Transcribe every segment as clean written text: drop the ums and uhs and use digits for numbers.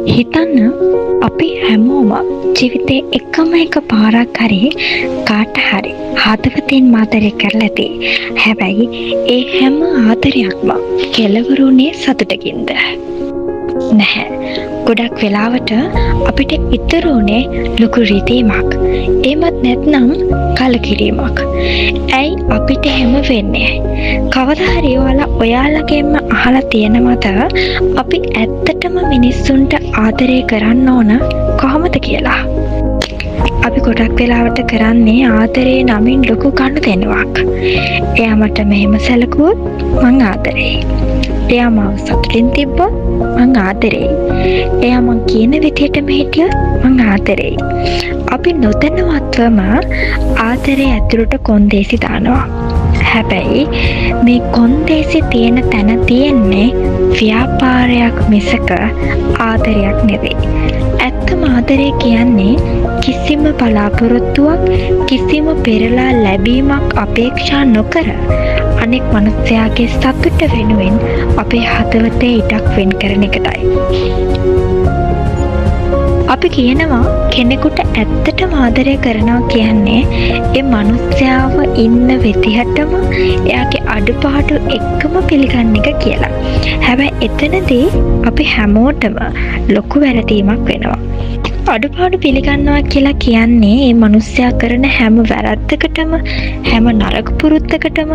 හිතන්න අපි හැමෝම ජීවිතේ එකම එක පාරක් හරි කාට හරි හදවතින් ආදරය කරලා ඇති. හැබැයි ඒ හැම ආදරයක්ම කෙලවරුනේ සතුටකින්ද? නැහැ. ගොඩක් වෙලාවට අපිට ඉතුරුනේ ලොකු රිදීමක්. එහෙමත් නැත්නම් කලකිරීමක්. ඇයි අපිට හැම වෙන්නේ? කවදා හරි ඔයාලගෙන්ම අහලා තියෙනවද අපි ඇත්තටම මිනිස්සුන්ට ආදරය කරන්න ඕන කොහොමද කියලා? අපි ගොඩක් වෙලාවට කරන්නේ ආදරේ නමින් ලොකු ගනුදෙනුවක්. එයා මට මෙහෙම සැලකුවොත් මං ආදරෙයි. එයා මාව සතුටින් තිබ්බොත් මං ආදරෙයි. එයා මං කියන විදිහටම හිටියොත් මං ආදරෙයි. අපි නොදැනුවත්වම ආදරේ ඇතුළට කොන්දේසි දානවා. හැබැයි මේ කොන්දේසි තියෙන තැන තියෙන්නේ ව්‍යාපාරයක් මිසක ආදරයක් නෙවෙයි. ඇත්තම ආදරය කියන්නේ කිසිම බලාපොරොත්තුවක්, කිසිම පෙරලා ලැබීමක් අපේක්ෂා නොකර අනෙක් මනුස්සයාගේ සතුට වෙනුවෙන් අපේ හදවතේ ඉඩක් වෙන් කරන එකටයි. අපි කියනවා කෙනෙකුට ඇත්තටම ආදරය කරනවා කියන්නේ ඒ මනුස්සයාව ඉන්න විදිහටම එයාගේ අඩුපාඩු එක්කම පිළිගන්න එක කියලා. හැබැයි එතනදී අපි හැමෝටම ලොකු වැරදීමක් වෙනවා. අඩුපාඩු පිළිගන්නවා කියලා කියන්නේ මේ මනුස්සයා කරන හැම වැරද්දකටම, හැම නරක පුරුද්දකටම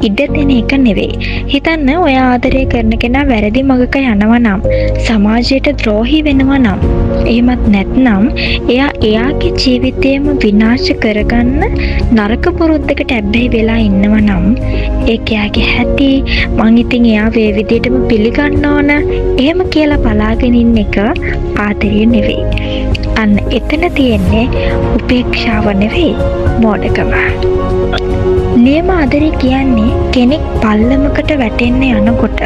ඉඩ දෙන එක නෙවෙයි. හිතන්න ඔය ආදරය කරන කෙනා වැරදි මගක යනවා නම්, සමාජයට ද්‍රෝහී වෙනවා නම්, එහෙමත් නැත්නම් එයා එයාගේ ජීවිතේම විනාශ කරගන්න නරක පුරුද්දකට ඇබ්බැහි වෙලා ඉන්නවා නම්, ඒක එයාගේ හැටි, මං ඉතින් එයා මේ විදිහටම පිළිගන්න ඕන, එහෙම කියලා බලාගෙන ඉන්න එක ආදරය නෙවෙයි. අන්න එතන තියෙන්නේ උපේක්ෂාව නෙවෙයි, මෝඩකම. නියම ආදරය කියන්නේ කෙනෙක් පල්ලමකට වැටෙන්න යනකොට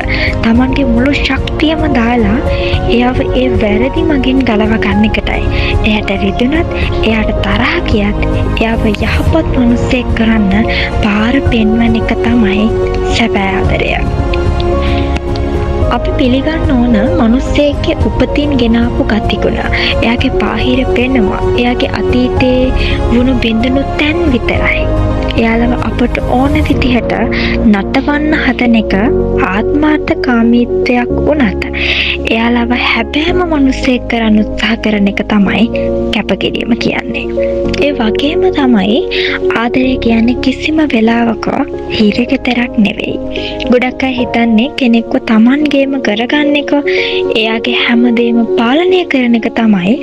Tamanගේ මුළු ශක්තියම දාලා එයාව ඒ වැරදි මගින් ගලව ගන්න එකටයි. එයාට රිදුනත්, එයාට තරහ ගියත් එයාව යහපත් මිනිසෙක් කරන්න පාර පෙන්වන එක තමයි සැබෑ ආදරය. අපි පිළිගන්න ඕන මිනිස්සෙක්ගේ උපතින් ගෙනාපු ගතිගුණ, එයාගේ බාහිර පෙනුම, එයාගේ අතීතයේ වුණු බිඳුණු තැන් විතරයි. එයාලව අපට ඕන විදිහට නටවන්න හදන එක ආත්මාර්ථකාමීත්වයක් වුණත් එයාලව හැබෑම මිනිසෙක් කරන්න උත්සාහ කරන එක තමයි කැපකිරීම කියන්නේ. ඒ වගේම තමයි ආදරය කියන්නේ කිසිම වෙලාවක හිරගෙදරක් නෙවෙයි. ගොඩක් අය හිතන්නේ කෙනෙක්ව Tamanගේම කරගන්න එක, එයාගේ හැමදේම පාලනය කරන එක තමයි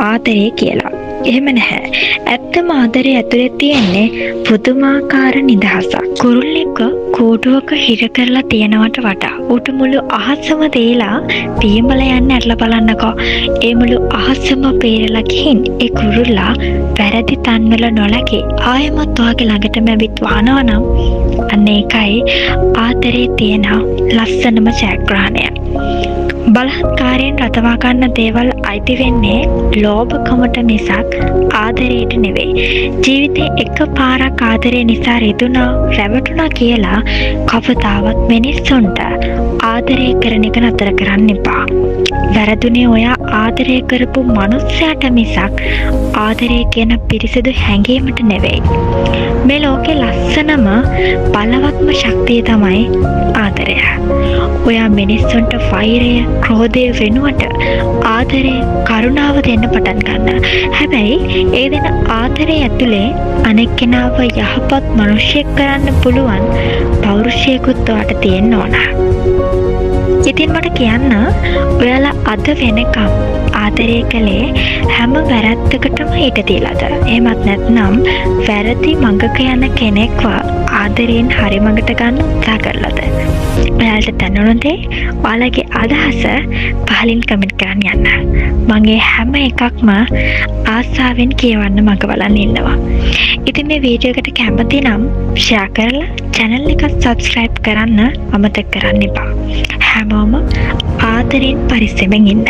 ආදරය කියලා. එහෙම නැහැ. ඇත්තම ආදරය ඇතුලේ තියෙන්නේ පුදුමාකාර නිදහසක්. කුරුල්ලෙක්ව කෝටුවක හිර කරලා තියනවට වඩා ඌට මුළු අහසම දේලා පියඹල යන්න ඇරලා බලන්නකෝ. ඒ මුළු අහසම පේරලා ගිහින් ඒ කුරුල්ලා වැරදි තන්වල නොලකේ ආයෙමත් ඔයාගේ ළඟටම ඇවිත් වහනවා නම් අන්න ඒකයි ආදරේ තියෙන ලස්සනම ජයග්‍රහණය. බලහත්කාරයෙන් රඳවා ගන්න දේවල් අයිති වෙන්නේ ලෝභකමට මිසක් ආදරයට නෙවෙයි. ජීවිතේ එක පාරක් ආදරේ නිසා රිදුනා, රැවටුණා කියලා කවදාවත් මිනිස්සුන්ට ආදරය කරන එක නතර කරන්න එපා. වැරදුනේ ඔයා ආදරය කරපු මනුස්සයාට මිසක් ආදරය කියන පිරිසිදු හැඟීමට නෙවෙයි. මේ ලෝකේ ලස්සනම බලවත්ම ශක්තිය තමයි ආදරය. ඔයා මිනිස්සුන්ට වෛරය, ක්‍රෝධය වෙනුවට ආදරය, කරුණාව දෙන්න පටන් ගන්න. හැබැයි ඒ දෙන ආදරය ඇතුලේ අනෙක් කෙනාව යහපත් මිනිසෙක් කරන්න පුළුවන් පෞරුෂයකුත් ඔයාට තියෙන්න ඕන. ඉතින් මට කියන්න, ඔයාලා අද වෙනකම් ආදරය කළේ හැම වැරද්දකටම ඉඩ දීලාද? එහෙමත් නැත්නම් වැරදි මඟක යන කෙනෙක්ව ආදරයෙන් හරි මඟට ගන්න උත්සාහ කරලාද? ඔයාලට දැනුණ දේ ඔයාලගේ අදහස පහලින් කමෙන්ට් කරන්න යන්න. මම හැම එකක්ම ආසාවෙන් කියවන්න මග බලන් ඉන්නවා. ඉතින් මේ වීඩියෝ එකට කැමති නම් ෂෙයා කරලා channel එක subscribe කරන්න අමතක කරන්න එපා. හැමෝම ආදරෙන් පරිස්සමෙන් ඉන්න.